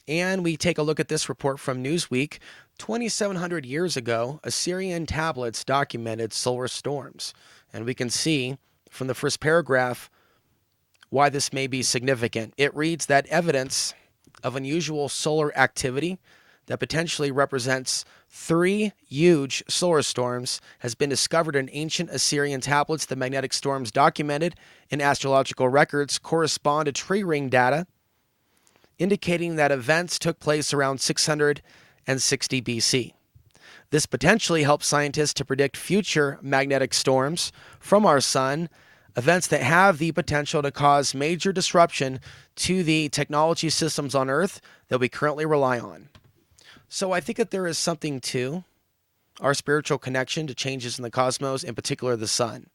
And we take a look at this report from Newsweek. 2,700 years ago, Assyrian tablets documented solar storms. And we can see from the first paragraph why this may be significant. It reads that evidence of unusual solar activity that potentially represents 3 huge solar storms has been discovered in ancient Assyrian tablets. The magnetic storms documented in astrological records correspond to tree ring data, indicating that events took place around 660 BC. This potentially helps scientists to predict future magnetic storms from our sun, events that have the potential to cause major disruption to the technology systems on Earth that we currently rely on. So I think that there is something to our spiritual connection to changes in the cosmos, in particular the sun,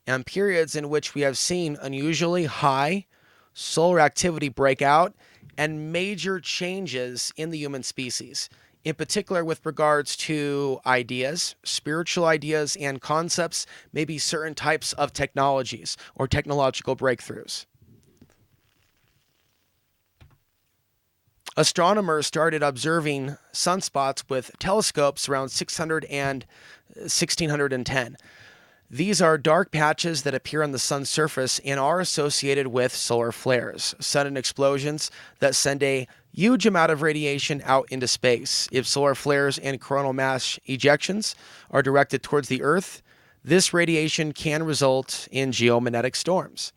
and periods in which we have seen unusually high solar activity break out and major changes in the human species, in particular with regards to ideas, spiritual ideas and concepts, maybe certain types of technologies or technological breakthroughs. Astronomers started observing sunspots with telescopes around 600 and 1610. These are dark patches that appear on the sun's surface and are associated with solar flares, sudden explosions that send a huge amount of radiation out into space. If solar flares and coronal mass ejections are directed towards the Earth, this radiation can result in geomagnetic storms.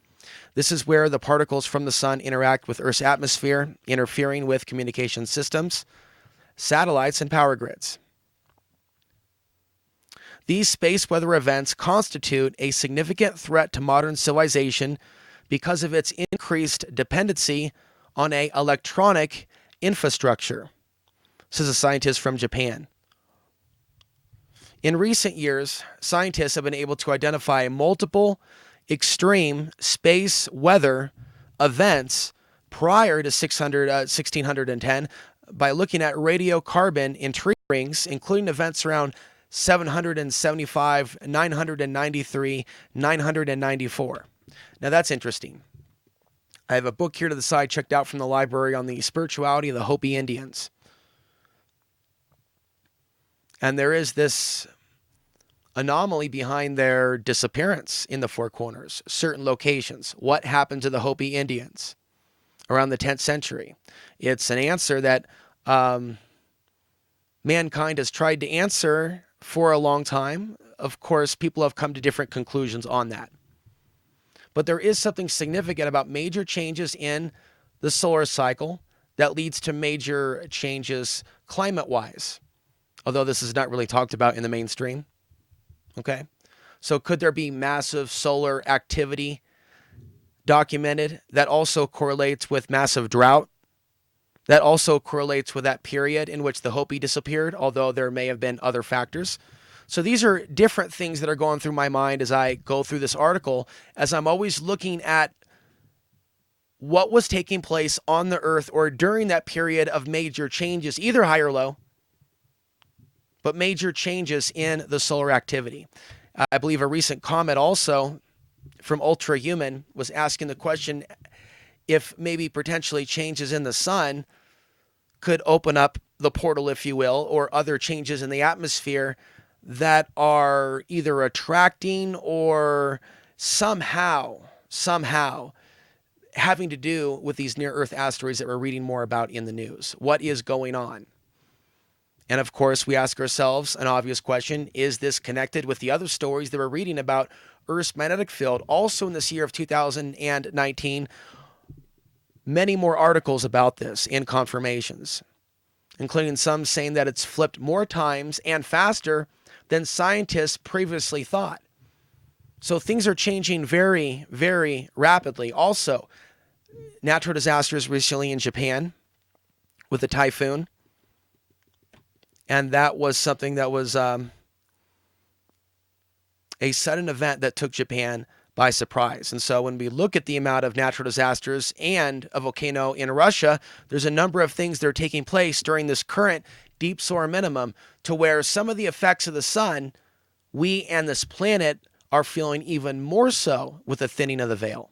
This is where the particles from the sun interact with Earth's atmosphere, interfering with communication systems, satellites, and power grids. These space weather events constitute a significant threat to modern civilization because of its increased dependency on an electronic infrastructure, says a scientist from Japan. In recent years, scientists have been able to identify multiple extreme space weather events prior to 1610 by looking at radiocarbon in tree rings, including events around 775, 993, 994. Now that's interesting. I have a book here to the side checked out from the library on the spirituality of the Hopi Indians. And there is this anomaly behind their disappearance in the Four Corners, certain locations. What happened to the Hopi Indians around the 10th century? It's an answer that mankind has tried to answer for a long time. Of course, people have come to different conclusions on that. But there is something significant about major changes in the solar cycle that leads to major changes climate-wise, although this is not really talked about in the mainstream. Okay, so could there be massive solar activity documented that also correlates with massive drought? That also correlates with that period in which the Hopi disappeared, although there may have been other factors. So these are different things that are going through my mind as I go through this article, as I'm always looking at what was taking place on the Earth or during that period of major changes, either high or low, but major changes in the solar activity. I believe a recent comment also from Ultra Human was asking the question if maybe potentially changes in the sun could open up the portal, if you will, or other changes in the atmosphere that are either attracting or somehow having to do with these near-Earth asteroids that we're reading more about in the news. What is going on? And of course, we ask ourselves an obvious question: is this connected with the other stories that we're reading about Earth's magnetic field? Also in this year of 2019, many more articles about this and confirmations, including some saying that it's flipped more times and faster than scientists previously thought. So things are changing very, very rapidly. Also, natural disasters recently in Japan with a typhoon. And that was something that was a sudden event that took Japan by surprise. And so when we look at the amount of natural disasters and a volcano in Russia, there's a number of things that are taking place during this current deep solar minimum to where some of the effects of the sun, we and this planet are feeling even more so with the thinning of the veil.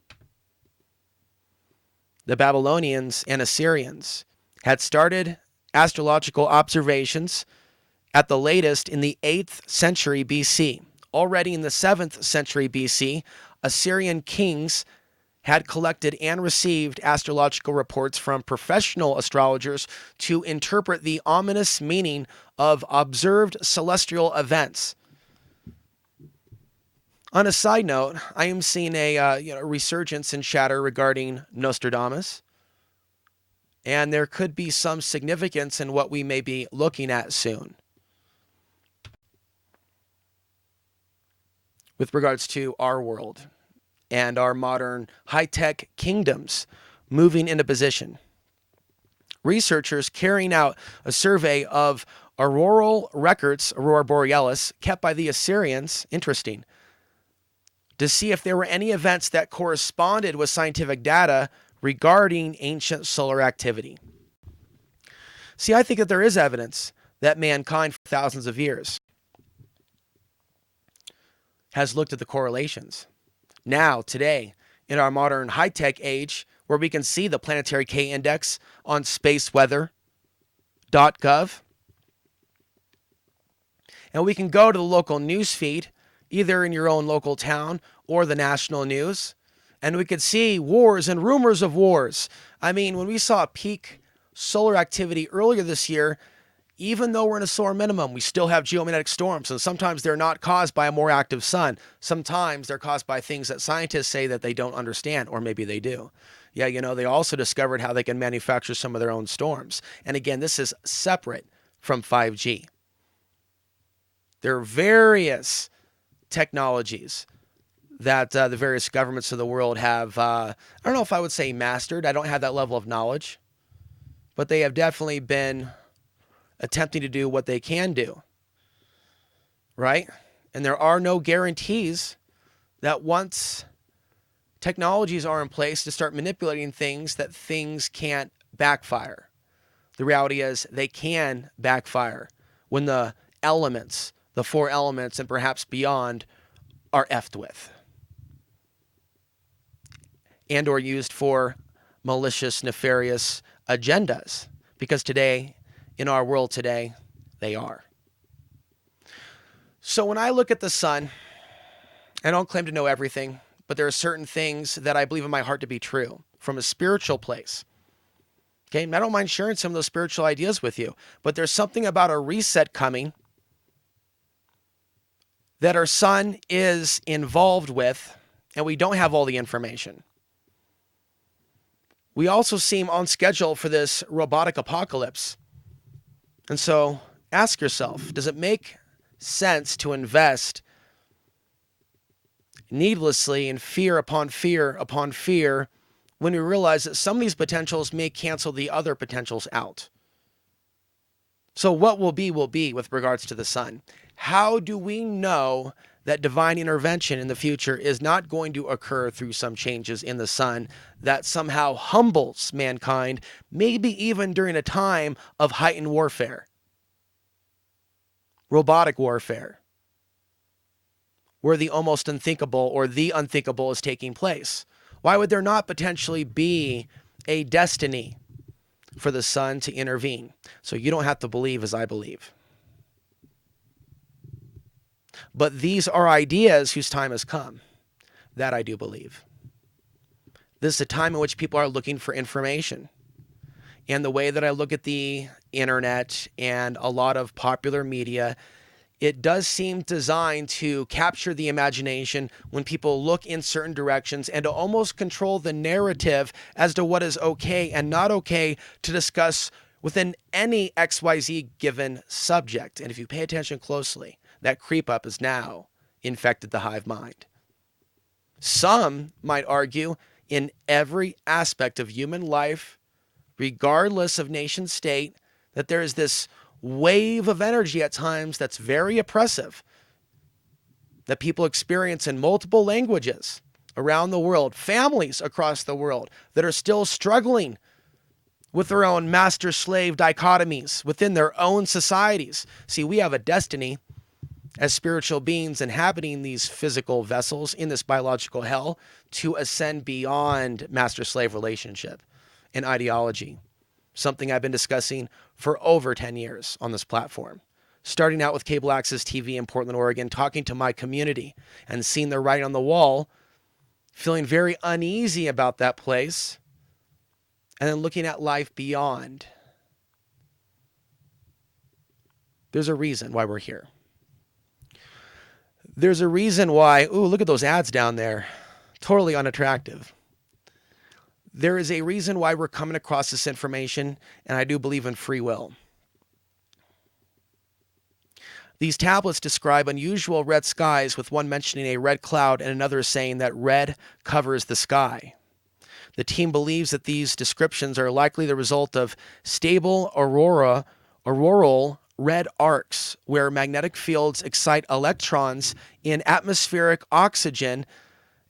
The Babylonians and Assyrians had started astrological observations at the latest in the 8th century BC. Already in the 7th century BC, Assyrian kings had collected and received astrological reports from professional astrologers to interpret the ominous meaning of observed celestial events. On a side note, I am seeing a resurgence in chatter regarding Nostradamus, and there could be some significance in what we may be looking at soon with regards to our world and our modern high-tech kingdoms moving into position. Researchers carrying out a survey of auroral records, aurora borealis, kept by the Assyrians, interesting, to see if there were any events that corresponded with scientific data regarding ancient solar activity. See, I think that there is evidence that mankind for thousands of years has looked at the correlations. Now, today, in our modern high-tech age, where we can see the planetary K-index on spaceweather.gov, and we can go to the local news feed, either in your own local town or the national news, and we could see wars and rumors of wars. I mean, when we saw peak solar activity earlier this year, even though we're in a solar minimum, we still have geomagnetic storms, and sometimes they're not caused by a more active sun. Sometimes they're caused by things that scientists say that they don't understand, or maybe they do. Yeah, they also discovered how they can manufacture some of their own storms. And again, this is separate from 5G. There are various technologies that the various governments of the world have, I don't know if I would say mastered. I don't have that level of knowledge. But they have definitely been attempting to do what they can do, right? And there are no guarantees that once technologies are in place to start manipulating things, that things can't backfire. The reality is they can backfire when the elements, the 4 elements and perhaps beyond, are effed with and or used for malicious, nefarious agendas. Because today, in our world today, they are. So when I look at the sun, I don't claim to know everything, but there are certain things that I believe in my heart to be true from a spiritual place. Okay, and I don't mind sharing some of those spiritual ideas with you, but there's something about a reset coming that our sun is involved with, and we don't have all the information. We also seem on schedule for this robotic apocalypse. And so ask yourself, does it make sense to invest needlessly in fear upon fear upon fear when we realize that some of these potentials may cancel the other potentials out? So what will be with regards to the sun. How do we know that divine intervention in the future is not going to occur through some changes in the sun that somehow humbles mankind, maybe even during a time of heightened warfare, robotic warfare, where the almost unthinkable or the unthinkable is taking place? Why would there not potentially be a destiny for the sun to intervene? So you don't have to believe as I believe. But these are ideas whose time has come. That I do believe. This is a time in which people are looking for information. And the way that I look at the internet and a lot of popular media, it does seem designed to capture the imagination when people look in certain directions and to almost control the narrative as to what is okay and not okay to discuss within any XYZ given subject. And if you pay attention closely, that creep up has now infected the hive mind. Some might argue in every aspect of human life, regardless of nation state, that there is this wave of energy at times that's very oppressive, that people experience in multiple languages around the world, families across the world that are still struggling with their own master-slave dichotomies within their own societies. See, we have a destiny as spiritual beings inhabiting these physical vessels in this biological hell to ascend beyond master-slave relationship and ideology. something I've been discussing for over 10 years on this platform. Starting out with cable access TV in Portland, Oregon, talking to my community and seeing the writing on the wall, feeling very uneasy about that place, and then looking at life beyond. There's a reason why we're here. There's a reason why, ooh, look at those ads down there. Totally unattractive. There is a reason why we're coming across this information, and I do believe in free will. These tablets describe unusual red skies, with one mentioning a red cloud and another saying that red covers the sky. The team believes that these descriptions are likely the result of stable auroral red arcs, where magnetic fields excite electrons in atmospheric oxygen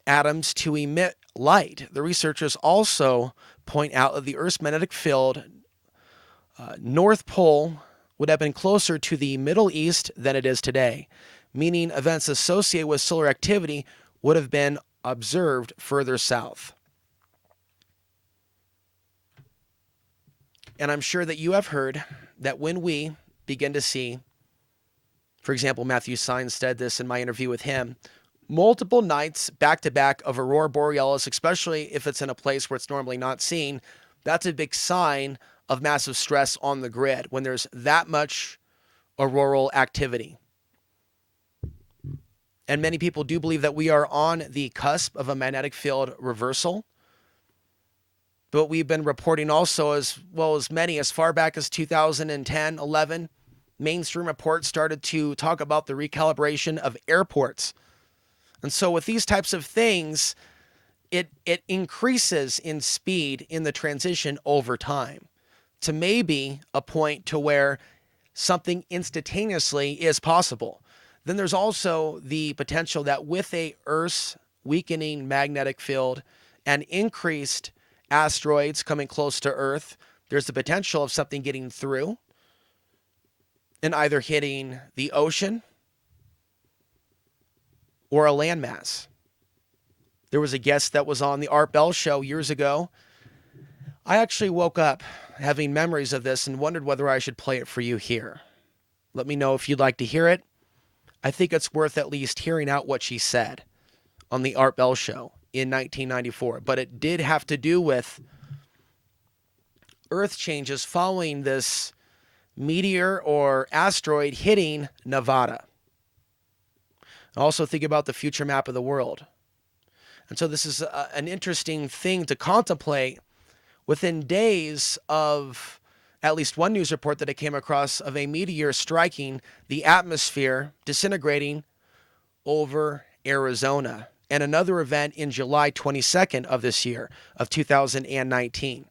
atoms to emit light. The researchers also point out that the Earth's magnetic field, North Pole, would have been closer to the Middle East than it is today, meaning events associated with solar activity would have been observed further south. And I'm sure that you have heard that when we begin to see, for example, Matthew Sines said this in my interview with him, multiple nights back-to-back of aurora borealis, especially if it's in a place where it's normally not seen, that's a big sign of massive stress on the grid when there's that much auroral activity. And many people do believe that we are on the cusp of a magnetic field reversal. But we've been reporting also, as well as many, as far back as 2010, 11, mainstream reports started to talk about the recalibration of airports. And so with these types of things, it increases in speed in the transition over time to maybe a point to where something instantaneously is possible. Then there's also the potential that with a Earth's weakening magnetic field and increased asteroids coming close to Earth, there's the potential of something getting through and either hitting the ocean or a landmass. There was a guest that was on the Art Bell show years ago. I actually woke up having memories of this and wondered whether I should play it for you here. Let me know if you'd like to hear it. I think it's worth at least hearing out what she said on the Art Bell show in 1994. But it did have to do with Earth changes following this meteor or asteroid hitting Nevada. Also think about the future map of the world. And so this is an interesting thing to contemplate within days of at least one news report that I came across of a meteor striking the atmosphere, disintegrating over Arizona, and another event in July 22nd of this year of 2019.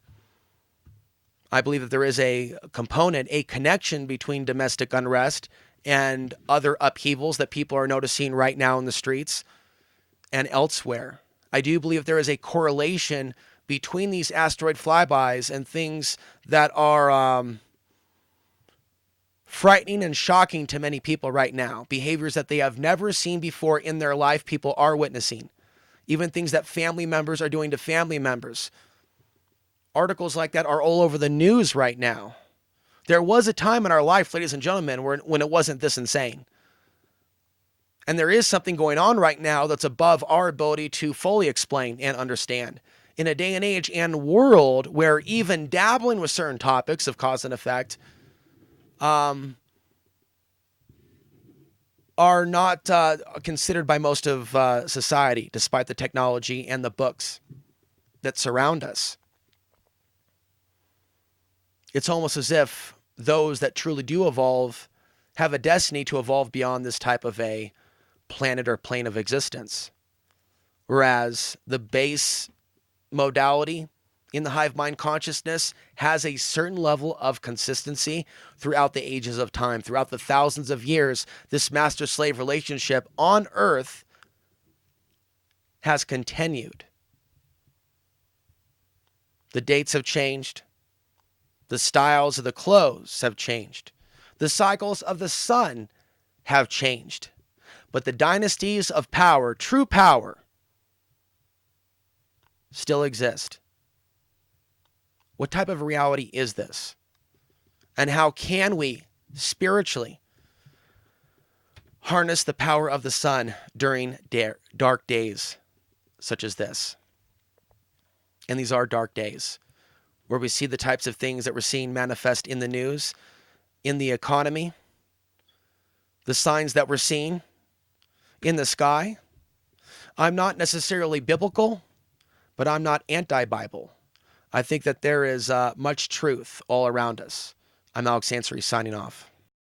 I believe that there is a component, a connection between domestic unrest and other upheavals that people are noticing right now in the streets and elsewhere. I do believe there is a correlation between these asteroid flybys and things that are frightening and shocking to many people right now. Behaviors that they have never seen before in their life, people are witnessing. Even things that family members are doing to family members. Articles like that are all over the news right now. There was a time in our life, ladies and gentlemen, when it wasn't this insane. And there is something going on right now that's above our ability to fully explain and understand. In a day and age and world where even dabbling with certain topics of cause and effect are not considered by most of society, despite the technology and the books that surround us. It's almost as if those that truly do evolve have a destiny to evolve beyond this type of a planet or plane of existence. Whereas the base modality in the hive mind consciousness has a certain level of consistency throughout the ages of time, throughout the thousands of years. This master-slave relationship on Earth has continued. The dates have changed. The styles of the clothes have changed. The cycles of the sun have changed. But the dynasties of power, true power, still exist. What type of reality is this? And how can we spiritually harness the power of the sun during dark days such as this? And these are dark days where we see the types of things that we're seeing manifest in the news, in the economy, the signs that we're seeing in the sky. I'm not necessarily biblical, but I'm not anti-Bible. I think that there is much truth all around us. I'm Alex Ansary signing off.